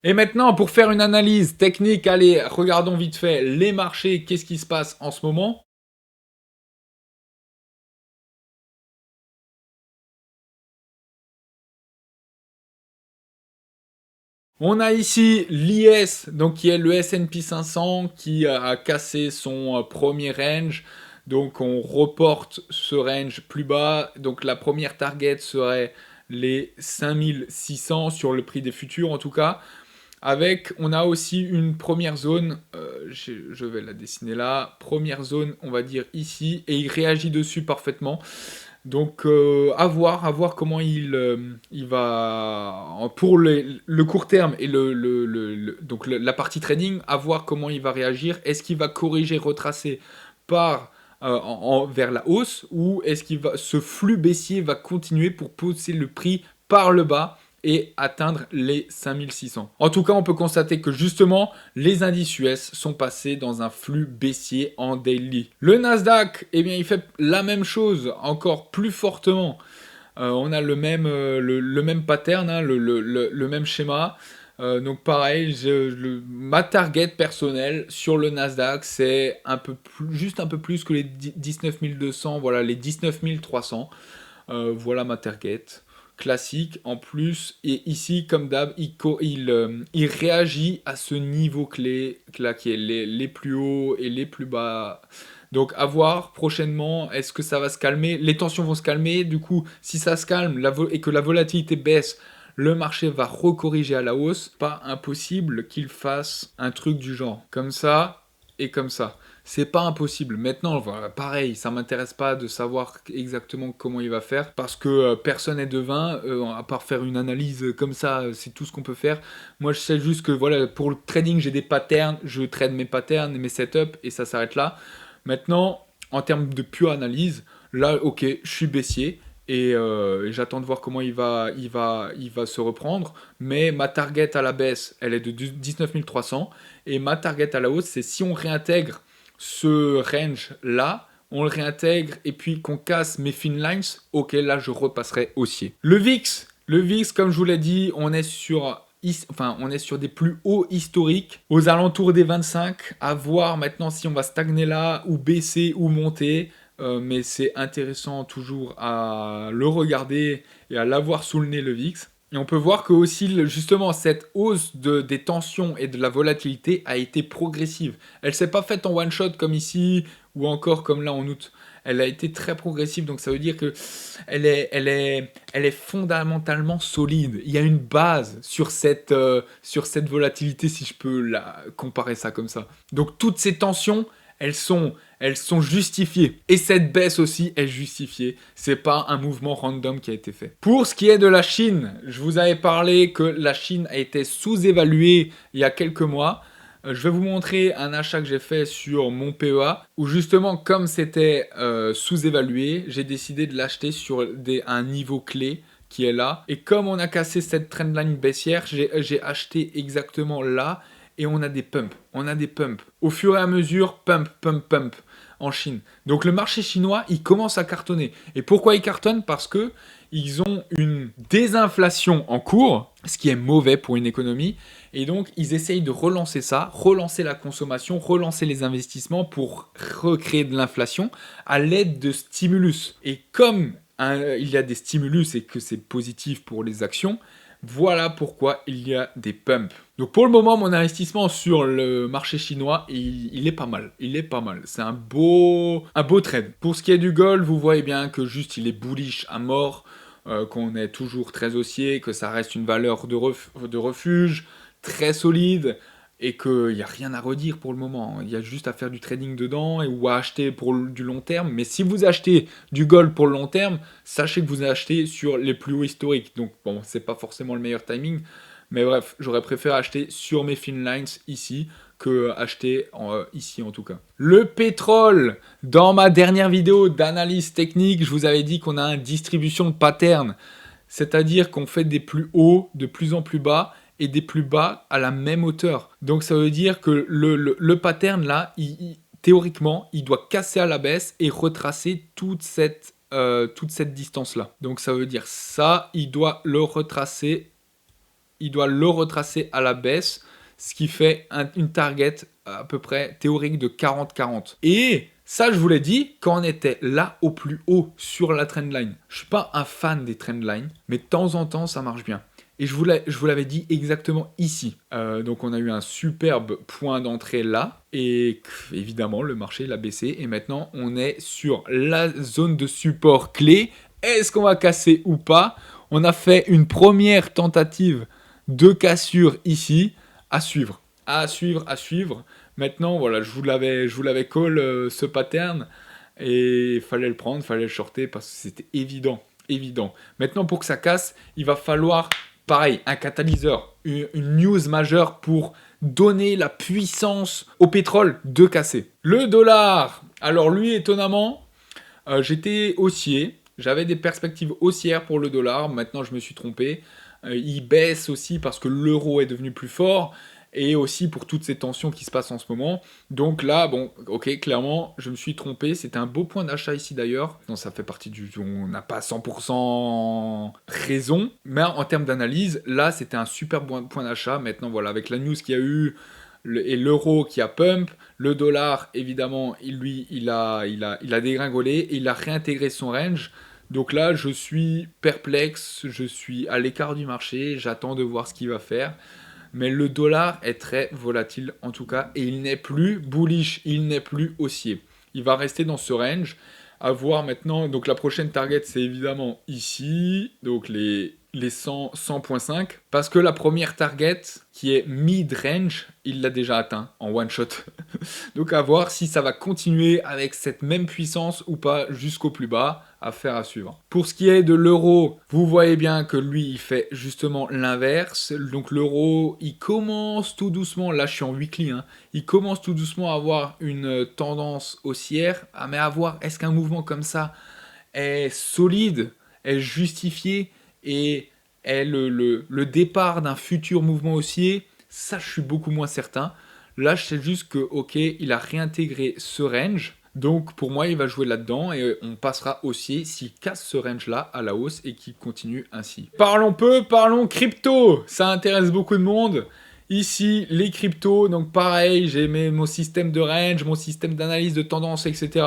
Et maintenant, pour faire une analyse technique, allez, regardons vite fait les marchés, qu'est-ce qui se passe en ce moment? On a ici l'IS, donc qui est le S&P 500 qui a cassé son premier range. Donc on reporte ce range plus bas. Donc la première target serait les 5600 sur le prix des futurs en tout cas. Avec, on a aussi une première zone, je vais la dessiner là, première zone, on va dire ici, et il réagit dessus parfaitement. Donc à voir comment il va, pour le court terme et donc la partie trading, à voir comment il va réagir. Est-ce qu'il va corriger, retracer par vers la hausse ou est-ce qu'il va, ce flux baissier va continuer pour pousser le prix par le bas et atteindre les 5600. En tout cas, on peut constater que justement, les indices US sont passés dans un flux baissier en daily. Le Nasdaq, eh bien, il fait la même chose, encore plus fortement. On a le même pattern, hein, le même schéma. Donc pareil, ma target personnelle sur le Nasdaq, c'est juste un peu plus que les 19 200, voilà, les 19 300. Voilà ma target classique en plus. Et ici, comme d'hab, il réagit à ce niveau clé là, qui est les plus hauts et les plus bas. Donc à voir prochainement, est-ce que ça va se calmer? Les tensions vont se calmer, du coup, si ça se calme et que la volatilité baisse, le marché va recorriger à la hausse. Pas impossible qu'il fasse un truc du genre. Comme ça et comme ça. C'est pas impossible. Maintenant, voilà, pareil, ça m'intéresse pas de savoir exactement comment il va faire parce que personne n'est devin, à part faire une analyse comme ça, c'est tout ce qu'on peut faire. Moi, je sais juste que voilà, pour le trading, j'ai des patterns, je trade mes patterns, mes setups et ça s'arrête là. Maintenant, en termes de pure analyse, là, ok, je suis baissier et j'attends de voir comment il va se reprendre. Mais ma target à la baisse, elle est de 19 300 et ma target à la hausse, c'est si on réintègre ce range là, on le réintègre et puis qu'on casse mes fin lines, ok, là je repasserai haussier. Le VIX, comme je vous l'ai dit, on est sur des plus hauts historiques, aux alentours des 25. À voir maintenant si on va stagner là, ou baisser, ou monter. Mais c'est intéressant toujours à le regarder et à l'avoir sous le nez, le VIX. Et on peut voir que aussi, justement, cette hausse des tensions et de la volatilité a été progressive. Elle ne s'est pas faite en one shot comme ici, ou encore comme là en août. Elle a été très progressive, donc ça veut dire que elle est fondamentalement solide. Il y a une base sur cette volatilité, si je peux comparer ça comme ça. Donc toutes ces tensions, elles sont, elles sont justifiées. Et cette baisse aussi est justifiée. C'est pas un mouvement random qui a été fait. Pour ce qui est de la Chine, je vous avais parlé que la Chine a été sous-évaluée il y a quelques mois. Je vais vous montrer un achat que j'ai fait sur mon PEA où justement comme c'était sous-évalué, j'ai décidé de l'acheter sur un niveau clé qui est là. Et comme on a cassé cette trendline baissière, j'ai acheté exactement là et on a des pumps. On a des pumps. Au fur et à mesure, pump, pump, pump en Chine. Donc le marché chinois, il commence à cartonner. Et pourquoi il cartonne? Parce que ils ont une désinflation en cours, ce qui est mauvais pour une économie. Et donc, ils essayent de relancer ça, relancer la consommation, relancer les investissements pour recréer de l'inflation à l'aide de stimulus. Et comme il y a des stimulus et que c'est positif pour les actions, voilà pourquoi il y a des pumps. Donc pour le moment, mon investissement sur le marché chinois, il est pas mal. Il est pas mal. C'est un beau trade. Pour ce qui est du gold, vous voyez bien que juste il est bullish à mort, qu'on est toujours très haussier, que ça reste une valeur de refuge, très solide, et qu'il n'y a rien à redire pour le moment. Il y a juste à faire du trading dedans ou à acheter pour du long terme. Mais si vous achetez du gold pour le long terme, sachez que vous achetez sur les plus hauts historiques. Donc bon, c'est pas forcément le meilleur timing. Mais bref, j'aurais préféré acheter sur mes fin lines ici que acheter ici en tout cas. Le pétrole, dans ma dernière vidéo d'analyse technique, je vous avais dit qu'on a une distribution de pattern. C'est-à-dire qu'on fait des plus hauts de plus en plus bas et des plus bas à la même hauteur. Donc ça veut dire que le pattern là, théoriquement, il doit casser à la baisse et retracer toute cette distance là. Donc ça veut dire ça, il doit le retracer il doit le retracer à la baisse, ce qui fait une target à peu près théorique de 40-40. Et ça, je vous l'ai dit, quand on était là au plus haut sur la trendline. Je suis pas un fan des trendlines, mais de temps en temps, ça marche bien. Et je vous l'avais dit exactement ici. Donc on a eu un superbe point d'entrée là. Et évidemment, le marché l'a baissé. Et maintenant, on est sur la zone de support clé. Est-ce qu'on va casser ou pas? On a fait une première tentative de cassure ici. À suivre. À suivre, à suivre. Maintenant, voilà, je vous l'avais call ce pattern. Et il fallait le prendre, il fallait le shorter parce que c'était évident. Évident. Maintenant, pour que ça casse, il va falloir... Pareil, un catalyseur, une news majeure pour donner la puissance au pétrole de casser. Le dollar, alors lui, étonnamment, j'étais haussier. J'avais des perspectives haussières pour le dollar. Maintenant, je me suis trompé. Il baisse aussi parce que l'euro est devenu plus fort. Et aussi pour toutes ces tensions qui se passent en ce moment. Donc là, bon, ok, clairement, je me suis trompé. C'était un beau point d'achat ici d'ailleurs. Non, ça fait partie du... On n'a pas 100% raison. Mais en termes d'analyse, là, c'était un super point d'achat. Maintenant, voilà, avec la news qu'il y a eu et l'euro qui a pump, le dollar, évidemment, il a dégringolé et il a réintégré son range. Donc là, je suis perplexe, je suis à l'écart du marché, j'attends de voir ce qu'il va faire. Mais le dollar est très volatile en tout cas, et il n'est plus bullish, il n'est plus haussier. Il va rester dans ce range. À voir maintenant, donc la prochaine target c'est évidemment ici, donc les 100.5, parce que la première target qui est mid-range, il l'a déjà atteint en one shot. Donc à voir si ça va continuer avec cette même puissance ou pas jusqu'au plus bas, affaire à suivre. Pour ce qui est de l'euro, vous voyez bien que lui il fait justement l'inverse. Donc l'euro il commence tout doucement, là je suis en weekly, il commence tout doucement à avoir une tendance haussière. Ah mais à voir, est-ce qu'un mouvement comme ça est solide, est justifié et est le départ d'un futur mouvement haussier? Ça je suis beaucoup moins certain. Là, je sais juste que, ok, il a réintégré ce range. Donc, pour moi, il va jouer là-dedans et on passera haussier s'il casse ce range-là à la hausse et qu'il continue ainsi. Parlons peu, parlons crypto. Ça intéresse beaucoup de monde. Ici, les cryptos. Donc, pareil, j'ai mon système de range, mon système d'analyse de tendance, etc.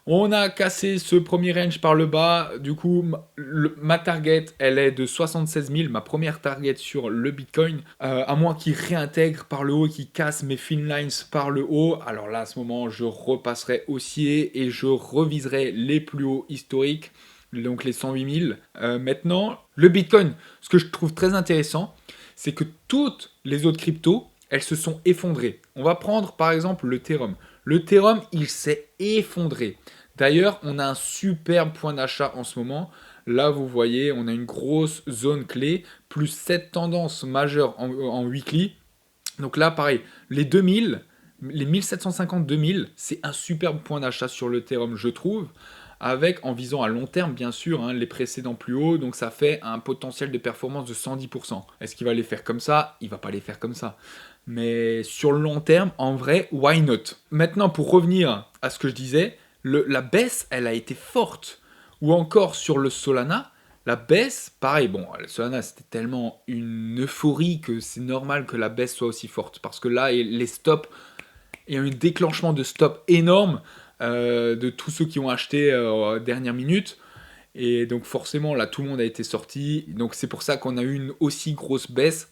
On a cassé ce premier range par le bas. Du coup, ma target, elle est de 76 000. Ma première target sur le Bitcoin. À moins qu'il réintègre par le haut, qu'il casse mes thin lines par le haut. Alors là, à ce moment, je repasserai haussier et je reviserai les plus hauts historiques. Donc les 108 000. Maintenant, le Bitcoin, ce que je trouve très intéressant, c'est que toutes les autres cryptos, elles se sont effondrées. On va prendre par exemple le Ethereum. Le Ethereum, il s'est effondré. D'ailleurs, on a un superbe point d'achat en ce moment. Là, vous voyez, on a une grosse zone clé, plus 7 tendances majeures en weekly. Donc là, pareil, les 2000, les 1750-2000, c'est un superbe point d'achat sur le Ethereum, je trouve, avec, en visant à long terme, bien sûr, les précédents plus hauts, donc ça fait un potentiel de performance de 110%. Est-ce qu'il va les faire comme ça? Il va pas les faire comme ça. Mais sur le long terme, en vrai, why not? Maintenant, pour revenir à ce que je disais, la baisse, elle a été forte. Ou encore sur le Solana, la baisse, pareil, bon, le Solana, c'était tellement une euphorie que c'est normal que la baisse soit aussi forte. Parce que là, les stops, il y a eu un déclenchement de stop énorme de tous ceux qui ont acheté dernière minute. Et donc forcément, là, tout le monde a été sorti. Donc c'est pour ça qu'on a eu une aussi grosse baisse.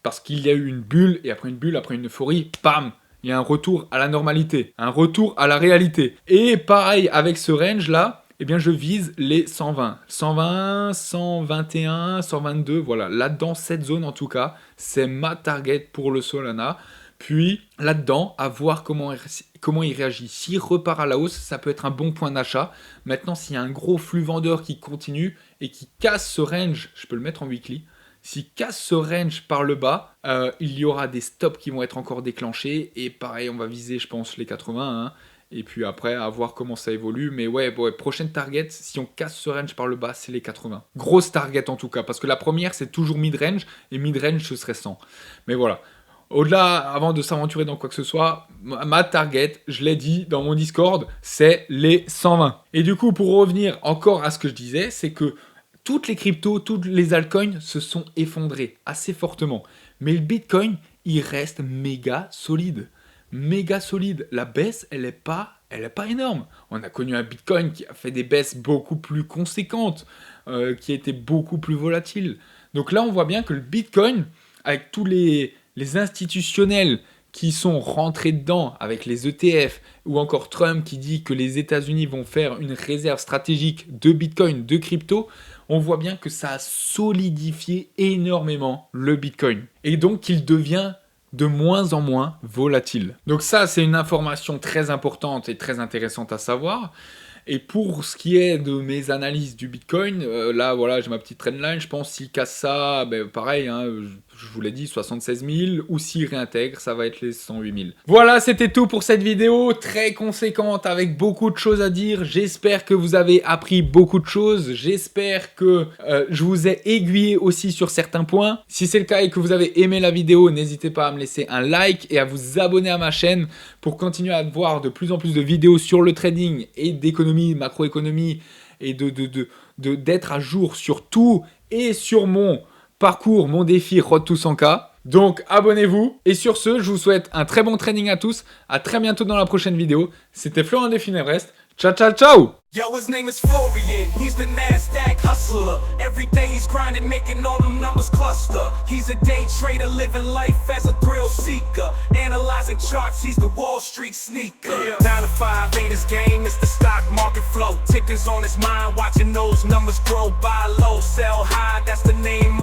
Parce qu'il y a eu une bulle, et après une euphorie, bam, il y a un retour à la normalité, un retour à la réalité. Et pareil, avec ce range-là, eh bien, je vise les 120. 120, 121, 122, voilà. Là-dedans, cette zone, en tout cas, c'est ma target pour le Solana. Puis, là-dedans, à voir comment il réagit. S'il repart à la hausse, ça peut être un bon point d'achat. Maintenant, s'il y a un gros flux vendeur qui continue et qui casse ce range, je peux le mettre en weekly, s'il casse ce range par le bas, il y aura des stops qui vont être encore déclenchés. Et pareil, on va viser, je pense, les 80. Et puis après, à voir comment ça évolue. Mais ouais, prochaine target, si on casse ce range par le bas, c'est les 80. Grosse target en tout cas. Parce que la première, c'est toujours mid-range. Et mid-range, ce serait 100. Mais voilà. Au-delà, avant de s'aventurer dans quoi que ce soit, ma target, je l'ai dit dans mon Discord, c'est les 120. Et du coup, pour revenir encore à ce que je disais, c'est que toutes les cryptos, toutes les altcoins se sont effondrées assez fortement. Mais le Bitcoin, il reste méga solide. Méga solide. La baisse, elle est pas énorme. On a connu un Bitcoin qui a fait des baisses beaucoup plus conséquentes, qui a été beaucoup plus volatile. Donc là, on voit bien que le Bitcoin, avec tous les institutionnels qui sont rentrés dedans, avec les ETF, ou encore Trump qui dit que les États-Unis vont faire une réserve stratégique de Bitcoin, de crypto, on voit bien que ça a solidifié énormément le Bitcoin. Et donc qu'il devient de moins en moins volatile. Donc ça, c'est une information très importante et très intéressante à savoir. Et pour ce qui est de mes analyses du Bitcoin, là, voilà, j'ai ma petite trendline. Je pense s'il casse ça, ben, pareil, hein, je vous l'ai dit, 76 000. Ou s'il réintègre, ça va être les 108 000. Voilà, c'était tout pour cette vidéo. Très conséquente, avec beaucoup de choses à dire. J'espère que vous avez appris beaucoup de choses. J'espère que je vous ai aiguillé aussi sur certains points. Si c'est le cas et que vous avez aimé la vidéo, n'hésitez pas à me laisser un like et à vous abonner à ma chaîne pour continuer à voir de plus en plus de vidéos sur le trading et d'économie, macroéconomie, et d'être à jour sur tout et sur mon parcours, mon défi Road to 100K. Donc abonnez-vous, et sur ce, je vous souhaite un très bon trading à tous. À très bientôt dans la prochaine vidéo. C'était Florent de Finebrest. Ciao, ciao, ciao! Yo, his name is Florian, he's the NASDAQ hustler. Every day he's grinding, making all them numbers cluster. He's a day trader, living life as a thrill seeker. Analyzing charts, he's the Wall Street sneaker. 9 to 5 ain't his game, it's the stock market flow. Tickers on his mind, watching those numbers grow, buy low, sell high, that's the name.